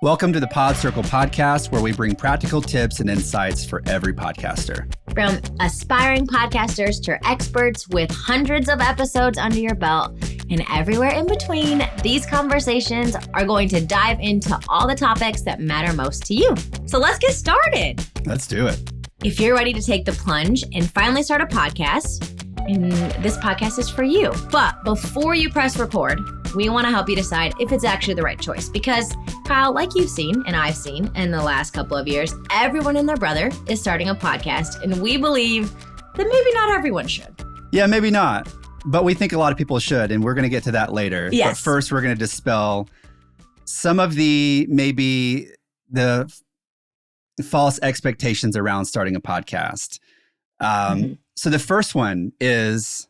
Welcome to the Pod Circle podcast, where we bring practical tips and insights for every podcaster. From aspiring podcasters to experts with hundreds of episodes under your belt and everywhere in between, these conversations are going to dive into all the topics that matter most to you. So let's get started. Let's do it. If you're ready to take the plunge and finally start a podcast, and this podcast is for you. But before you press record, we want to help you decide if it's actually the right choice. Because, Kyle, like you've seen and I've seen in the last couple of years, everyone and their brother is starting a podcast. And we believe that maybe not everyone should. Yeah, maybe not. But we think a lot of people should. And we're going to get to that later. Yes. But first, we're going to dispel some of the false expectations around starting a podcast. So the first one is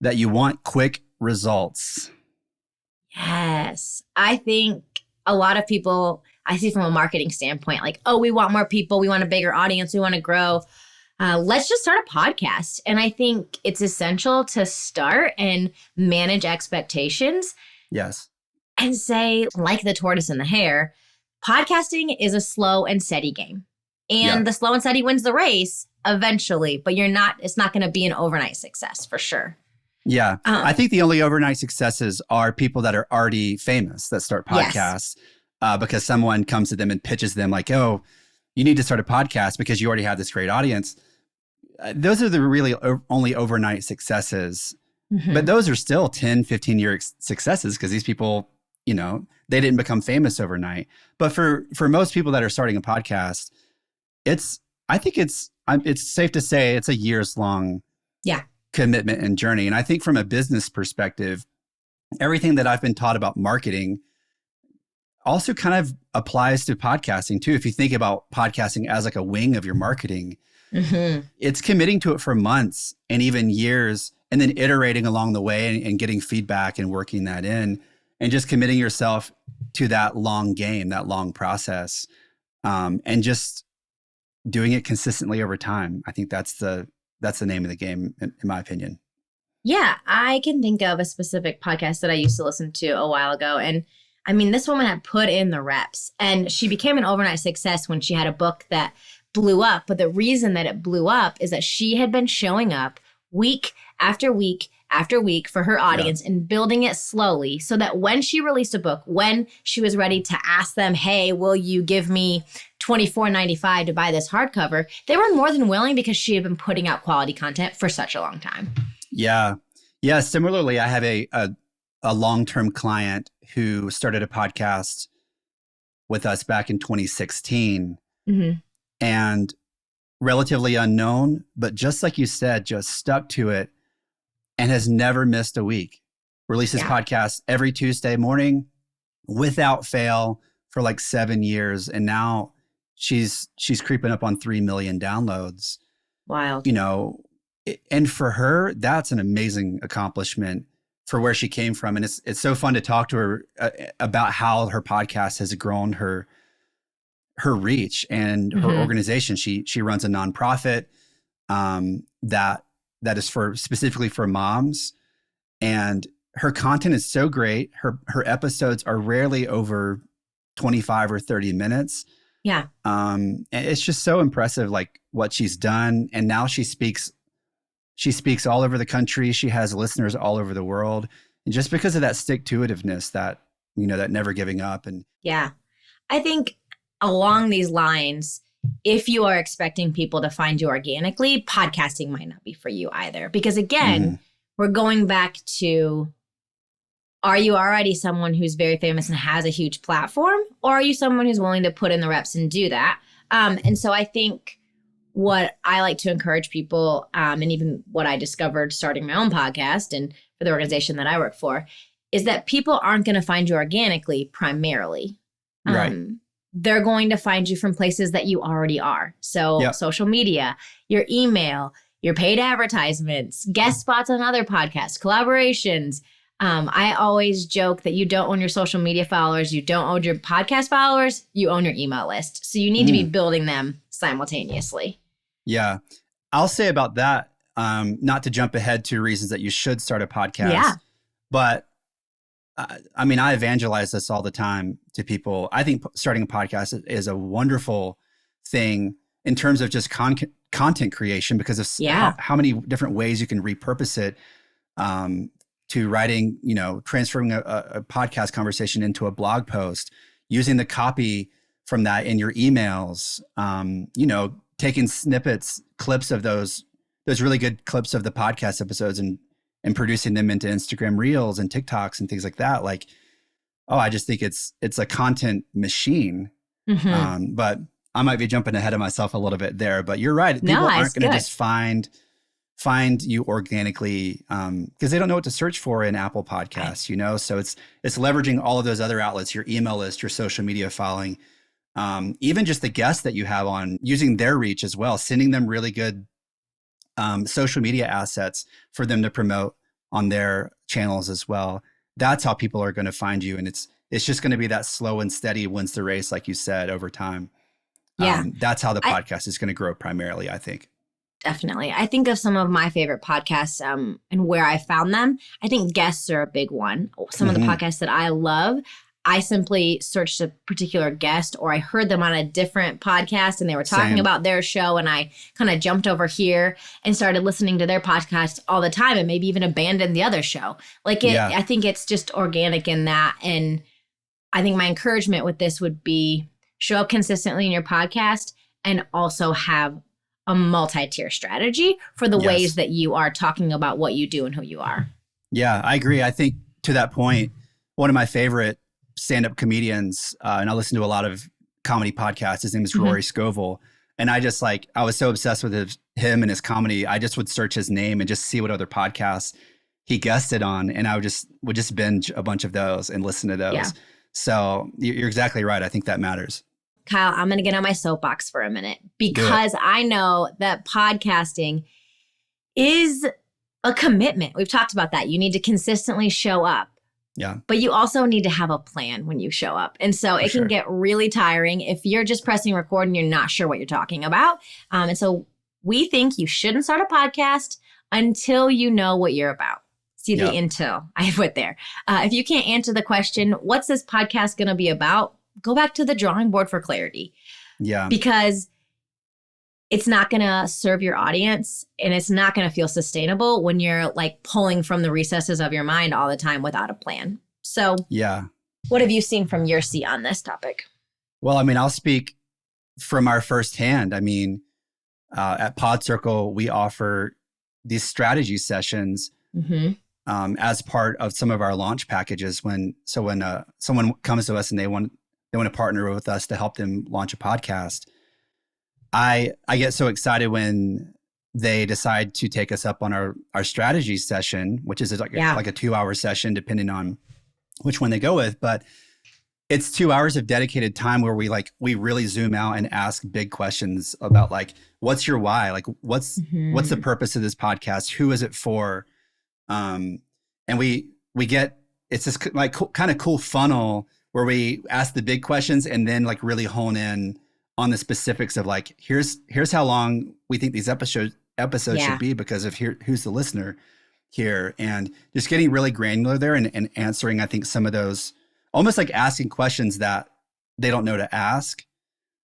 that you want quick results. Yes. I think a lot of people, I see from a marketing standpoint, like, oh, we want more people. We want a bigger audience. We want to grow. Let's just start a podcast. And I think it's essential to start and manage expectations. Yes. And say, like the tortoise and the hare, podcasting is a slow and steady game. And the slow and steady wins the race eventually, but it's not going to be an overnight success for sure. Yeah. I think the only overnight successes are people that are already famous that start podcasts because someone comes to them and pitches them like, oh, you need to start a podcast because you already have this great audience. Those are the really only overnight successes. Mm-hmm. But those are still 10, 15-year successes because these people, they didn't become famous overnight. But for most people that are starting a podcast, I think it's safe to say it's a years-long commitment and journey. And I think from a business perspective, everything that I've been taught about marketing also kind of applies to podcasting too. If you think about podcasting as like a wing of your marketing, it's committing to it for months and even years, and then iterating along the way and getting feedback and working that in, and just committing yourself to that long game, that long process, and just doing it consistently over time. I think that's the name of the game, in my opinion. Yeah, I can think of a specific podcast that I used to listen to a while ago. And I mean, this woman had put in the reps and she became an overnight success when she had a book that blew up. But the reason that it blew up is that she had been showing up week after week after week for her audience and building it slowly so that when she released a book, when she was ready to ask them, hey, will you give me $24.95 to buy this hardcover, they were more than willing because she had been putting out quality content for such a long time. Yeah. Yeah. Similarly, I have a long-term client who started a podcast with us back in 2016 and relatively unknown, but just like you said, just stuck to it and has never missed a week. Releases podcasts every Tuesday morning without fail for like 7 years. And now she's creeping up on 3 million downloads. Wild. And for her, that's an amazing accomplishment for where she came from. And it's so fun to talk to her about how her podcast has grown her reach and her organization. She runs a nonprofit that is specifically for moms, and her content is so great. Her episodes are rarely over 25 or 30 minutes. Yeah. And it's just so impressive, like what she's done. And now she speaks all over the country. She has listeners all over the world. And just because of that stick-to-itiveness, that never giving up. And yeah, I think along these lines, if you are expecting people to find you organically, podcasting might not be for you either. Because again, we're going back to, are you already someone who's very famous and has a huge platform? Or are you someone who's willing to put in the reps and do that? And so I think what I like to encourage people, and even what I discovered starting my own podcast and for the organization that I work for, is that people aren't going to find you organically primarily. Right. They're going to find you from places that you already are. So social media, your email, your paid advertisements, guest spots on other podcasts, collaborations. I always joke that you don't own your social media followers. You don't own your podcast followers. You own your email list. So you need to be building them simultaneously. Yeah. I'll say about that, not to jump ahead to reasons that you should start a podcast, but I mean, I evangelize this all the time to people. I think starting a podcast is a wonderful thing in terms of just content creation because of how many different ways you can repurpose it, to writing, transferring a podcast conversation into a blog post, using the copy from that in your emails, taking snippets, clips of those really good clips of the podcast episodes and producing them into Instagram Reels and TikToks and things like that. Like, I just think it's a content machine. Mm-hmm. But I might be jumping ahead of myself a little bit there, but you're right. People aren't going to just find you organically because they don't know what to search for in Apple Podcasts, So it's leveraging all of those other outlets, your email list, your social media following, even just the guests that you have on, using their reach as well, sending them really good social media assets for them to promote on their channels as well. That's how people are going to find you. And it's just going to be that slow and steady wins the race, like you said, over time. Yeah. That's how the podcast is going to grow primarily, I think. Definitely. I think of some of my favorite podcasts and where I found them. I think guests are a big one. Some of the podcasts that I love, I simply searched a particular guest, or I heard them on a different podcast and they were talking about their show, and I kind of jumped over here and started listening to their podcast all the time, and maybe even abandoned the other show. I think it's just organic in that. And I think my encouragement with this would be show up consistently in your podcast and also have a multi-tier strategy for the ways that you are talking about what you do and who you are. Yeah, I agree. I think to that point, one of my favorite stand-up comedians, and I listen to a lot of comedy podcasts. His name is Rory Scovel. And I was so obsessed with him and his comedy. I just would search his name and just see what other podcasts he guested on. And I would just binge a bunch of those and listen to those. Yeah. So you're exactly right. I think that matters. Kyle, I'm going to get on my soapbox for a minute because I know that podcasting is a commitment. We've talked about that. You need to consistently show up. Yeah. But you also need to have a plan when you show up. And so it can get really tiring if you're just pressing record and you're not sure what you're talking about. And so we think you shouldn't start a podcast until you know what you're about. See the until I put there. If you can't answer the question, what's this podcast going to be about? Go back to the drawing board for clarity. Yeah. Because it's not going to serve your audience and it's not going to feel sustainable when you're pulling from the recesses of your mind all the time without a plan. So, what have you seen from your seat on this topic? Well, I mean, I'll speak from our firsthand. I mean, at Pod Circle, we offer these strategy sessions as part of some of our launch packages. When someone comes to us and they want to partner with us to help them launch a podcast, I get so excited when they decide to take us up on our strategy session, which is like a 2-hour session, depending on which one they go with. But it's 2 hours of dedicated time where we really zoom out and ask big questions about what's your why? What's the purpose of this podcast? Who is it for? And we get, it's this kind of cool funnel where we ask the big questions and then really hone in on the specifics of here's how long we think these episodes should be because of who's the listener here, and just getting really granular there and answering, I think, some of those, almost asking questions that they don't know to ask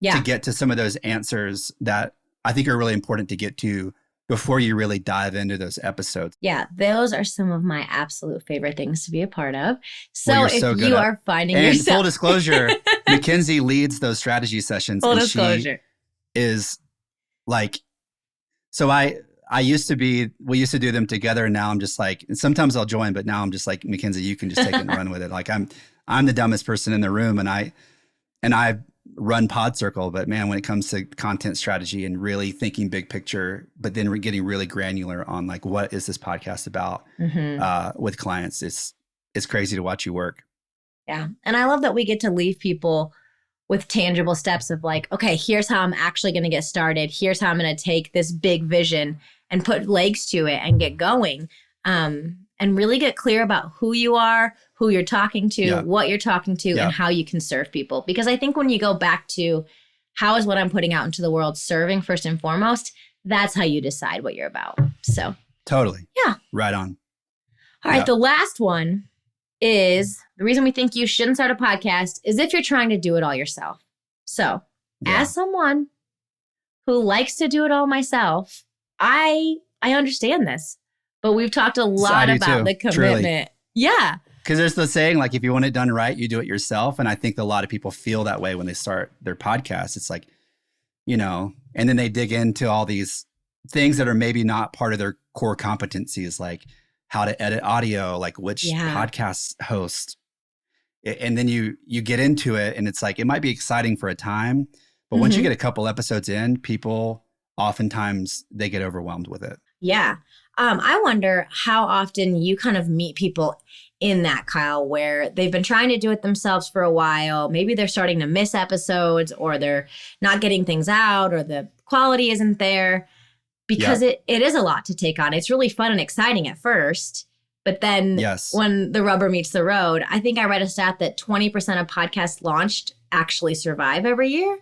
to get to some of those answers that I think are really important to get to before you really dive into those episodes. Yeah, those are some of my absolute favorite things to be a part of. So if you are finding yourself... And full disclosure, Mackenzie leads those strategy sessions. Full disclosure. She is so we used to do them together, and now I'm just sometimes I'll join, but now I'm just Mackenzie, you can just take it and run with it. I'm the dumbest person in the room, and I run Pod Circle, but man, when it comes to content strategy and really thinking big picture, but then we're getting really granular on what is this podcast about with clients, it's crazy to watch you work. Yeah. And I love that we get to leave people with tangible steps of okay, here's how I'm actually going to get started. Here's how I'm going to take this big vision and put legs to it and get going. And really get clear about who you are, who you're talking to, what you're talking to, and how you can serve people. Because I think when you go back to how is what I'm putting out into the world serving first and foremost, that's how you decide what you're about. So totally. Yeah. Right on. All right. The last one is the reason we think you shouldn't start a podcast is if you're trying to do it all yourself. So, as someone who likes to do it all myself, I understand this. But we've talked a lot about the commitment. Truly. Yeah. Because there's the saying, like, if you want it done right, you do it yourself. And I think a lot of people feel that way when they start their podcast. It's like, you know, and then they dig into all these things that are maybe not part of their core competencies, like how to edit audio, like which podcast host. And then you get into it and it's like, it might be exciting for a time, but once you get a couple episodes in, people oftentimes they get overwhelmed with it. Yeah. I wonder how often you kind of meet people in that, Kyle, where they've been trying to do it themselves for a while. Maybe they're starting to miss episodes, or they're not getting things out, or the quality isn't there, because it is a lot to take on. It's really fun and exciting at first. But then when the rubber meets the road, I think I read a stat that 20% of podcasts launched actually survive every year.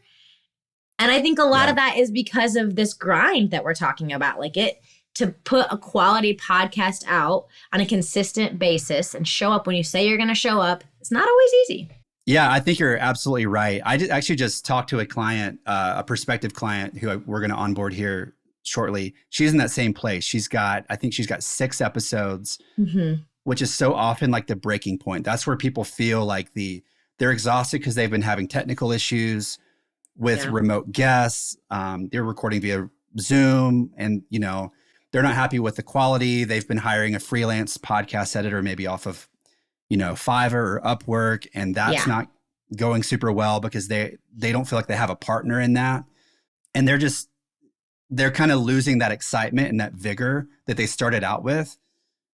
And I think a lot of that is because of this grind that we're talking about. Like, to put a quality podcast out on a consistent basis and show up when you say you're going to show up, it's not always easy. Yeah, I think you're absolutely right. I actually just talked to a client, a prospective client who we're going to onboard here shortly. She's in that same place. I think she's got 6 episodes, which is so often like the breaking point. That's where people feel like they're exhausted because they've been having technical issues with remote guests. They're recording via Zoom, and, you know, they're not happy with the quality. They've been hiring a freelance podcast editor, maybe off of, you know, Fiverr or Upwork, and that's not going super well because they don't feel like they have a partner in that. And they're kind of losing that excitement and that vigor that they started out with.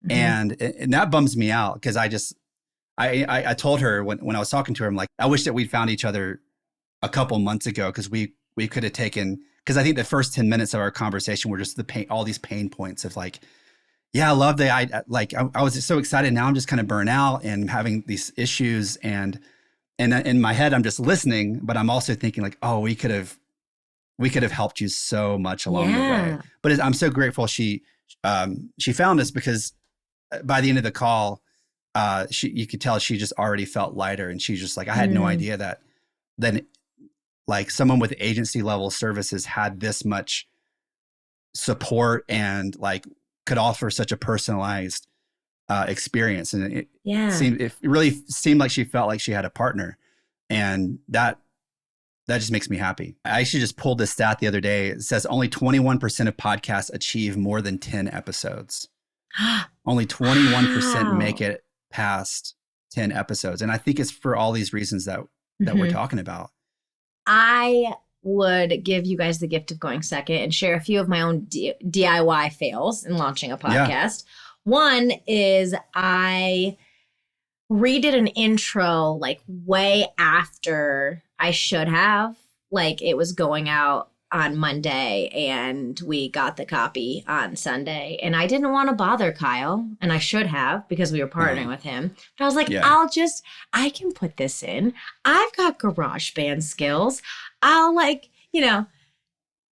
And that bums me out, because I told her when I was talking to her, I'm like, I wish that we'd found each other a couple months ago, because we could have taken, because I think the first 10 minutes of our conversation were just all these pain points of like, yeah, I love I was just so excited. Now I'm just kind of burnt out and having these issues. And in my head, I'm just listening, but I'm also thinking like, oh, we could have helped you so much along the way. But I'm so grateful she found us, because by the end of the call, you could tell she just already felt lighter. And she's just like, I had no idea that then, like, someone with agency level services had this much support and like could offer such a personalized experience. And it really seemed like she felt like she had a partner, and that just makes me happy. I actually just pulled this stat the other day. It says only 21% of podcasts achieve more than 10 episodes. Only 21% make it past 10 episodes. And I think it's for all these reasons that we're talking about. I would give you guys the gift of going second and share a few of my own DIY fails in launching a podcast. One is I redid an intro like way after I should have. Like, it was going out on Monday and we got the copy on Sunday, and I didn't want to bother Kyle, and I should have, because we were partnering with him. But I was like, I can put this in. I've got GarageBand skills.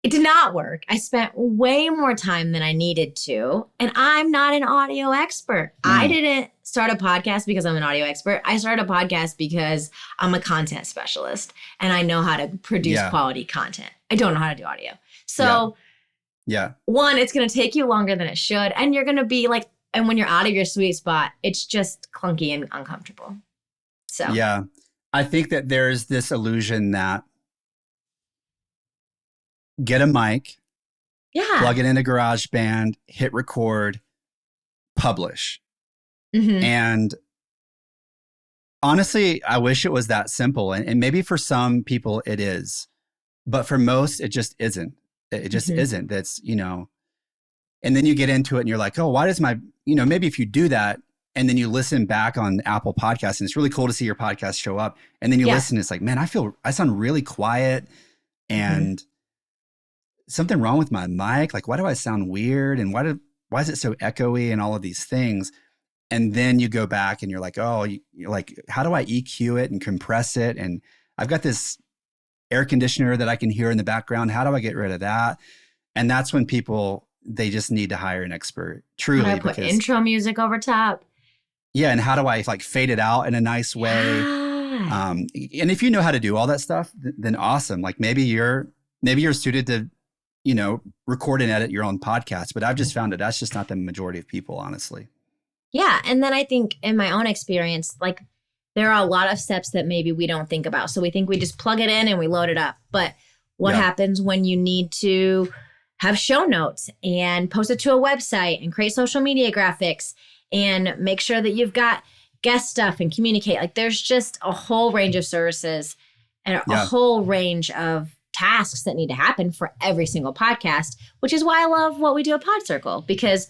It did not work. I spent way more time than I needed to, and I'm not an audio expert. I didn't start a podcast because I'm an audio expert. I started a podcast because I'm a content specialist and I know how to produce quality content. I don't know how to do audio. So one, it's going to take you longer than it should. And you're going to be like, and when you're out of your sweet spot, it's just clunky and uncomfortable. So I think that there's this illusion that get a mic, plug it into GarageBand, hit record, publish. And honestly, I wish it was that simple. And maybe for some people it is, but for most, it just isn't. It just isn't. That's, you know, and then you get into it and you're like, oh, why does maybe if you do that and then you listen back on Apple Podcasts, and it's really cool to see your podcast show up. And then you listen, it's like, man, I sound really quiet, and something wrong with my mic. Like, why do I sound weird? And why is it so echoey and all of these things? And then you go back and you're like, oh, you're like, how do I EQ it and compress it? And I've got this air conditioner that I can hear in the background. How do I get rid of that? And that's when they just need to hire an expert. Truly. How do I put intro music over top? Yeah. And how do I like fade it out in a nice way? Yeah. And if you know how to do all that stuff, then awesome. Like maybe you're suited to, record and edit your own podcast. But I've just found that that's just not the majority of people, honestly. Yeah. And then I think in my own experience, like there are a lot of steps that maybe we don't think about. So we think we just plug it in and we load it up. But what happens when you need to have show notes and post it to a website and create social media graphics and make sure that you've got guest stuff and communicate? Like there's just a whole range of services and a whole range of tasks that need to happen for every single podcast, which is why I love what we do at Pod Circle, because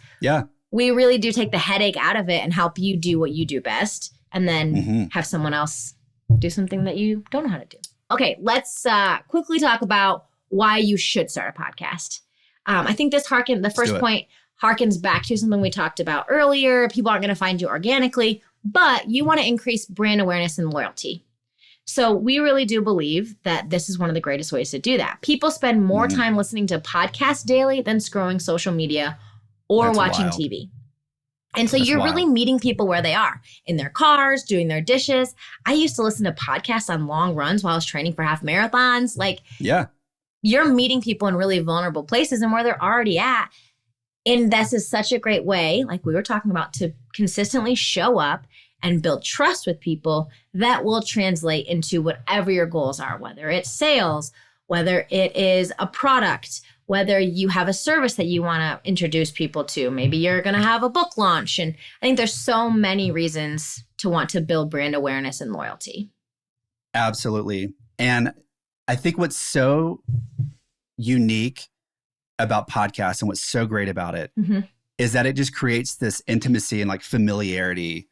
we really do take the headache out of it and help you do what you do best, and then have someone else do something that you don't know how to do. Okay, let's quickly talk about why you should start a podcast. I think the first point harkens back to something we talked about earlier. People aren't going to find you organically, but you want to increase brand awareness and loyalty. So we really do believe that this is one of the greatest ways to do that. People spend more time listening to podcasts daily than scrolling social media or watching TV. And so you're really meeting people where they are, in their cars, doing their dishes. I used to listen to podcasts on long runs while I was training for half marathons. Like, you're meeting people in really vulnerable places and where they're already at. And this is such a great way, like we were talking about, to consistently show up and build trust with people that will translate into whatever your goals are, whether it's sales, whether it is a product, whether you have a service that you want to introduce people to. Maybe you're going to have a book launch. And I think there's so many reasons to want to build brand awareness and loyalty. Absolutely. And I think what's so unique about podcasts and what's so great about it is that it just creates this intimacy and like familiarity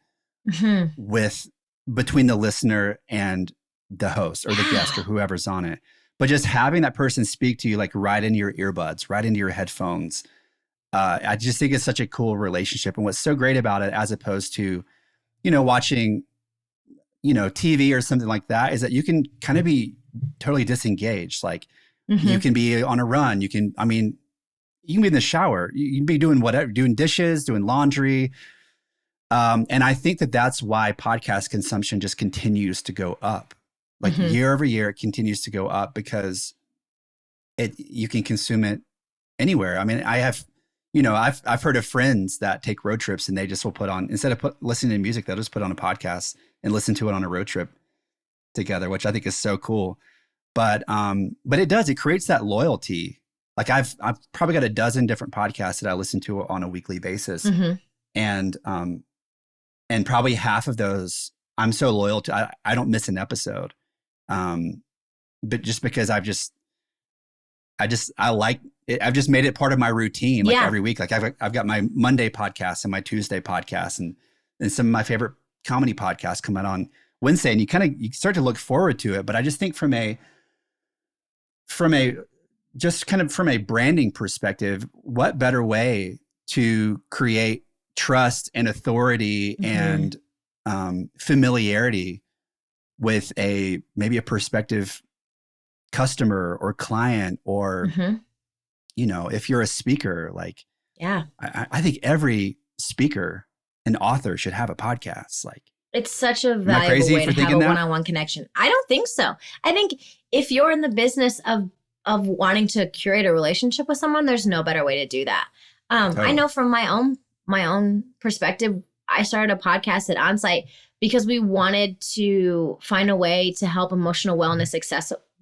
between the listener and the host or the guest or whoever's on it. But just having that person speak to you like right into your earbuds, right into your headphones, I just think it's such a cool relationship. And what's so great about it, as opposed to, watching, TV or something like that, is that you can kind of be totally disengaged. Like you can be on a run. You can be in the shower. You can be doing whatever, doing dishes, doing laundry. And I think that that's why podcast consumption just continues to go up. Like year over year, it continues to go up because you can consume it anywhere. I mean, I've heard of friends that take road trips and they just will put on, instead of listening to music, they'll just put on a podcast and listen to it on a road trip together, which I think is so cool. But it creates that loyalty. Like I've probably got a dozen different podcasts that I listen to on a weekly basis. And probably half of those I'm so loyal to. I don't miss an episode. But just because I like it, I've just made it part of my routine, like every week. Like I've got my Monday podcast and my Tuesday podcast, and some of my favorite comedy podcasts come out on Wednesday, and you start to look forward to it. But I just think from a branding perspective, what better way to create trust and authority and familiarity with maybe a prospective customer or client, or if you're a speaker, like I think every speaker and author should have a podcast. Like it's such a valuable way to have a one-on-one connection. I don't think so. I think if you're in the business of wanting to curate a relationship with someone, there's no better way to do that. I know from my own perspective, I started a podcast at Onsite because we wanted to find a way to help emotional wellness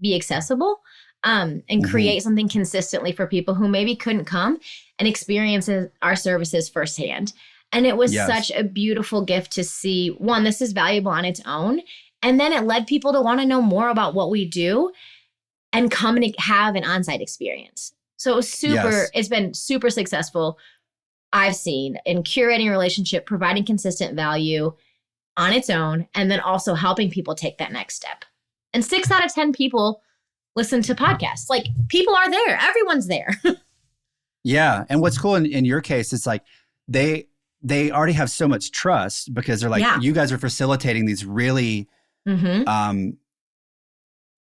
be accessible and create something consistently for people who maybe couldn't come and experience our services firsthand. And it was such a beautiful gift to see, one, this is valuable on its own. And then it led people to want to know more about what we do and come and have an Onsite experience. So it was it's been super successful, I've seen, in curating a relationship, providing consistent value on its own, and then also helping people take that next step. And 6 out of 10 people listen to podcasts. Like, people are there. Everyone's there. Yeah. And what's cool in your case is like they already have so much trust because they're like, you guys are facilitating these really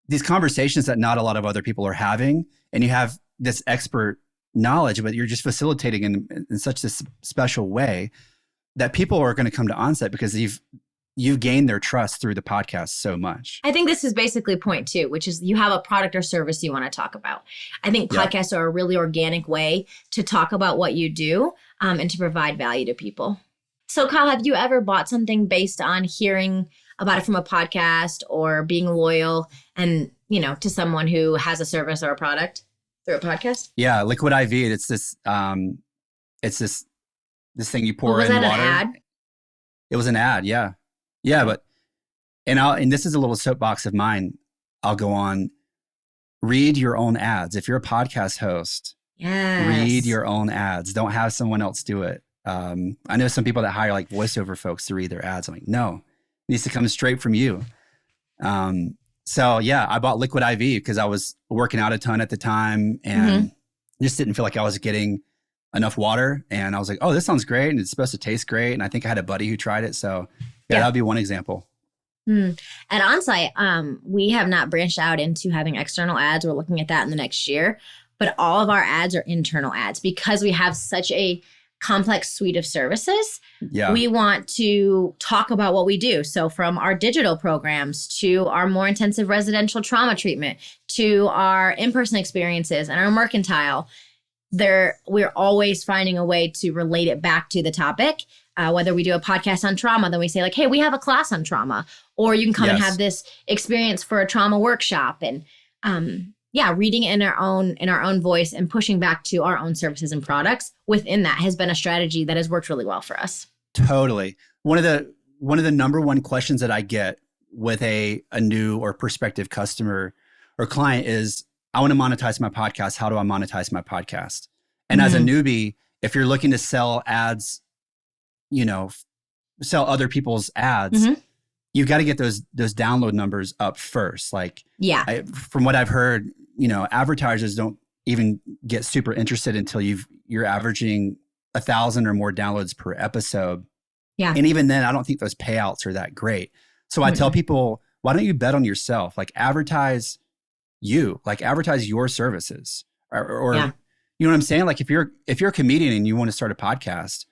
these conversations that not a lot of other people are having. And you have this expert knowledge, but you're just facilitating in such this special way that people are going to come to Onset because you've gained their trust through the podcast so much. I think this is basically point 2, which is you have a product or service you want to talk about. I think podcasts are a really organic way to talk about what you do and to provide value to people. So Kyle, have you ever bought something based on hearing about it from a podcast or being loyal and, to someone who has a service or a product through a podcast? Yeah. Liquid IV. It's this thing you pour in water. Was that an ad? It was an ad. Yeah. Yeah. But, and this is a little soapbox of mine. I'll go on, read your own ads. If you're a podcast host, read your own ads. Don't have someone else do it. I know some people that hire like voiceover folks to read their ads. I'm like, no, it needs to come straight from you. So yeah, I bought Liquid IV because I was working out a ton at the time and just didn't feel like I was getting enough water. And I was like, oh, this sounds great. And it's supposed to taste great. And I think I had a buddy who tried it. So yeah. That would be one example. At Onsite, we have not branched out into having external ads. We're looking at that in the next year. But all of our ads are internal ads because we have such a complex suite of services. Yeah. We want to talk about what we do. So from our digital programs to our more intensive residential trauma treatment to our in-person experiences and our mercantile, we're always finding a way to relate it back to the topic. Whether we do a podcast on trauma, then we say like, hey, we have a class on trauma, or you can come and have this experience for a trauma workshop. And reading in our own voice and pushing back to our own services and products within that has been a strategy that has worked really well for us. Totally. One of the number one questions that I get with a new or prospective customer or client is, I want to monetize my podcast. How do I monetize my podcast? And as a newbie, if you're looking to sell ads, sell other people's ads, you've got to get those download numbers up first. Like, from what I've heard, advertisers don't even get super interested until you're averaging 1,000 or more downloads per episode. Yeah. And even then, I don't think those payouts are that great. So I tell people, why don't you bet on yourself? Like advertise your services or you know what I'm saying? Like if you're a comedian and you want to start a podcast,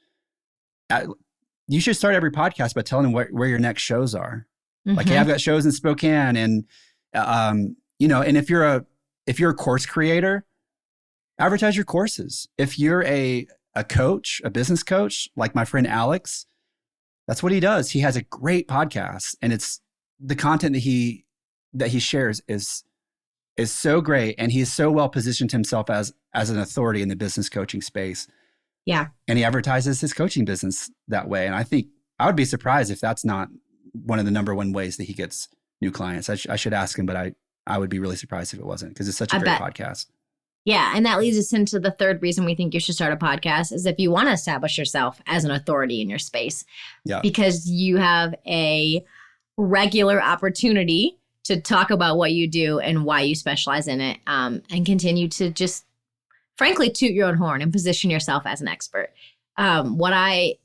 you should start every podcast by telling them where your next shows are. Like, hey, I've got shows in Spokane and, and if you're a course creator, advertise your courses. If you're a coach, a business coach, like my friend Alex, that's what he does. He has a great podcast and it's the content that he shares is so great. And he's so well positioned himself as an authority in the business coaching space. Yeah. And he advertises his coaching business that way. And I think I would be surprised if that's not one of the number one ways that he gets new clients. I should ask him, but I would be really surprised if it wasn't because it's such a great podcast. Yeah. And that leads us into the third reason we think you should start a podcast is if you want to establish yourself as an authority in your space. Yeah. Because you have a regular opportunity to talk about what you do and why you specialize in it and continue to just frankly toot your own horn and position yourself as an expert. What I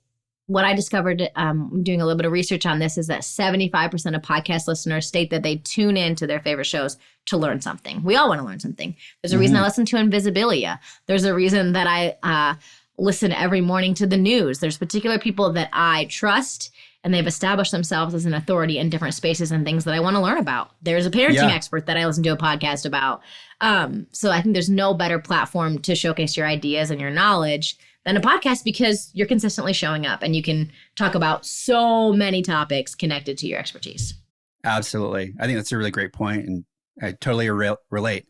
discovered doing a little bit of research on this is that 75% of podcast listeners state that they tune in to their favorite shows to learn something. We all want to learn something. There's a reason I listen to Invisibilia. There's a reason that I listen every morning to the news. There's particular people that I trust and they've established themselves as an authority in different spaces and things that I want to learn about. There's a parenting expert that I listen to a podcast about. So I think there's no better platform to showcase your ideas and your knowledge than a podcast because you're consistently showing up and you can talk about so many topics connected to your expertise. Absolutely. I think that's a really great point and I totally relate.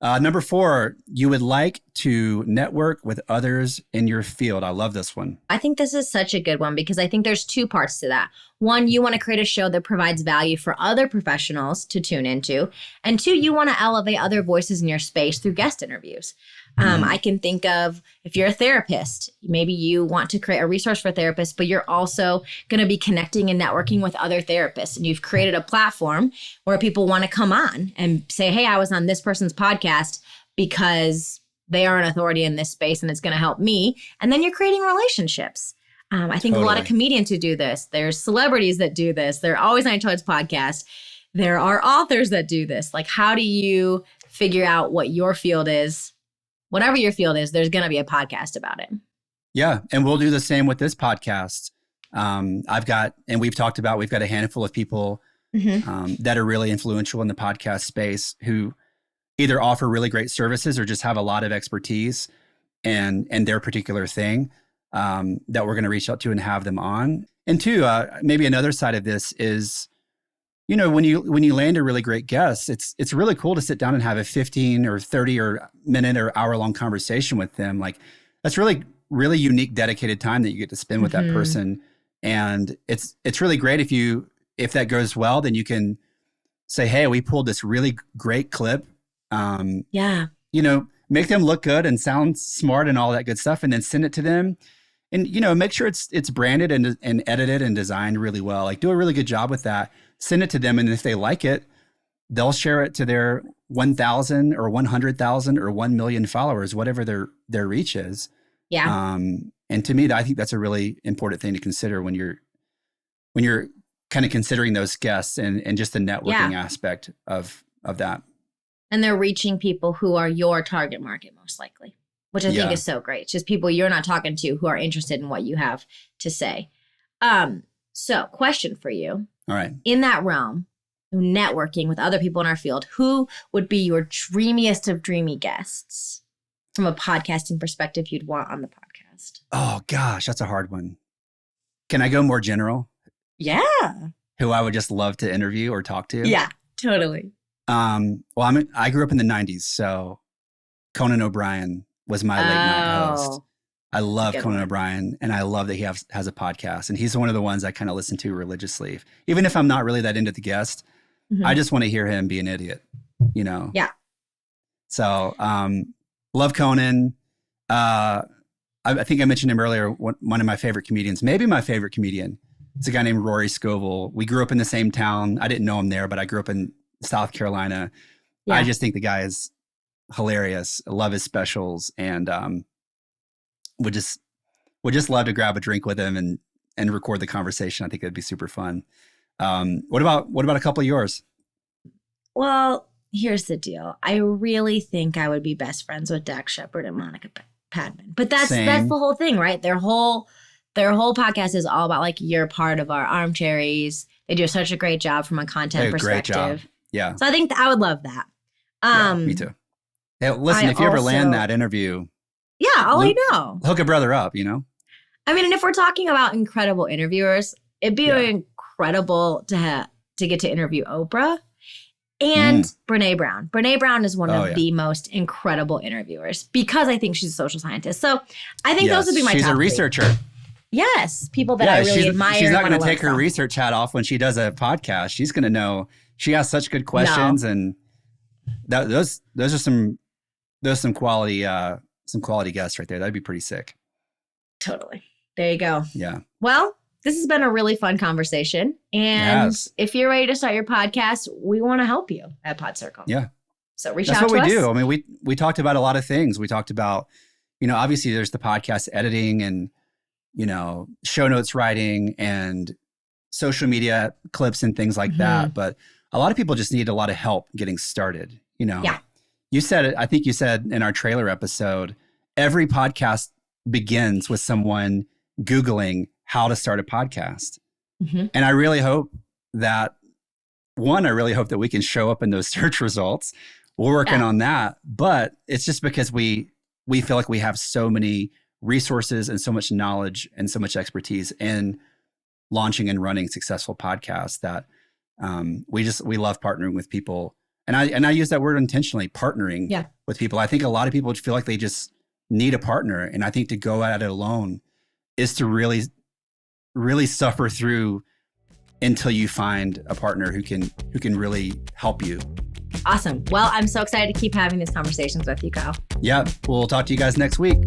Number 4, you would like to network with others in your field. I love this one. I think this is such a good one because I think there's 2 parts to that. 1, you want to create a show that provides value for other professionals to tune into. And 2, you want to elevate other voices in your space through guest interviews. I can think of if you're a therapist, maybe you want to create a resource for therapists, but you're also going to be connecting and networking with other therapists. And you've created a platform where people want to come on and say, hey, I was on this person's podcast because they are an authority in this space and it's going to help me. And then you're creating relationships. I think a lot of comedians who do this. There's celebrities that do this. They're always on each other's podcast. There are authors that do this. Like, how do you figure out what your field is? Whatever your field is, there's going to be a podcast about it. Yeah. And we'll do the same with this podcast. And we've talked about, we've got a handful of people that are really influential in the podcast space who either offer really great services or just have a lot of expertise and their particular thing that we're going to reach out to and have them on. And two, maybe another side of this is, when you land a really great guest, it's really cool to sit down and have a 15 or 30 or minute or hour long conversation with them. Like that's really, really unique, dedicated time that you get to spend with that person. And it's really great if that goes well, then you can say, hey, we pulled this really great clip. Make them look good and sound smart and all that good stuff, and then send it to them. And, make sure it's branded and edited and designed really well. Like do a really good job with that. Send it to them. And if they like it, they'll share it to their 1,000 or 100,000 or 1 million followers, whatever their reach is. Yeah. And to me, I think that's a really important thing to consider when you're kind of considering those guests and just the networking aspect of that. And they're reaching people who are your target market, most likely, which I think is so great. It's just people you're not talking to who are interested in what you have to say. So question for you. All right. In that realm, networking with other people in our field, who would be your dreamiest of dreamy guests from a podcasting perspective you'd want on the podcast? Oh, gosh, that's a hard one. Can I go more general? Yeah. Who I would just love to interview or talk to? Yeah, totally. I grew up in the 90s, so Conan O'Brien was my late night host. I love Conan O'Brien, and I love that he has a podcast. And he's one of the ones I kind of listen to religiously. Even if I'm not really that into the guest, I just want to hear him be an idiot, Yeah. So love Conan. I think I mentioned him earlier, one of my favorite comedians, maybe my favorite comedian. It's a guy named Rory Scovel. We grew up in the same town. I didn't know him there, but I grew up in South Carolina. Yeah. I just think the guy is hilarious. I love his specials, and would just love to grab a drink with him and record the conversation. I think it'd be super fun. What about a couple of yours? Well, here's the deal. I really think I would be best friends with Dax Shepard and Monica Padman. But that's the whole thing, right? Their whole podcast is all about like, you're part of our armcharies. They do such a great job from a content perspective. Great job. Yeah. So I think I would love that. Me too. Hey, listen, if you ever land that interview, I know. Hook a brother up, I mean, and if we're talking about incredible interviewers, it'd be incredible to get to interview Oprah and Brene Brown. Brene Brown is one of the most incredible interviewers because I think she's a social scientist. So I think those would be my top She's a researcher. Yes, people that I really admire. She's not going to take her research hat off when she does a podcast. She's going to know. She asks such good questions, and those are some quality guests right there. That'd be pretty sick. Totally. There you go. Yeah. Well, this has been a really fun conversation, and if you're ready to start your podcast, we want to help you at Pod Circle. Yeah. So reach out to us. That's what we do. I mean, we talked about a lot of things. We talked about, obviously there's the podcast editing and show notes writing and social media clips and things like that. But a lot of people just need a lot of help getting started. Yeah. You said it. I think you said in our trailer episode, every podcast begins with someone Googling how to start a podcast. And I really hope that we can show up in those search results. We're working on that, but it's just because we feel like we have so many resources and so much knowledge and so much expertise in launching and running successful podcasts that we love partnering with people. And I use that word intentionally, partnering with people. I think a lot of people feel like they just need a partner. And I think to go at it alone is to really, really suffer through until you find a partner who can really help you. Awesome. Well, I'm so excited to keep having these conversations with you, Kyle. Yeah. We'll talk to you guys next week.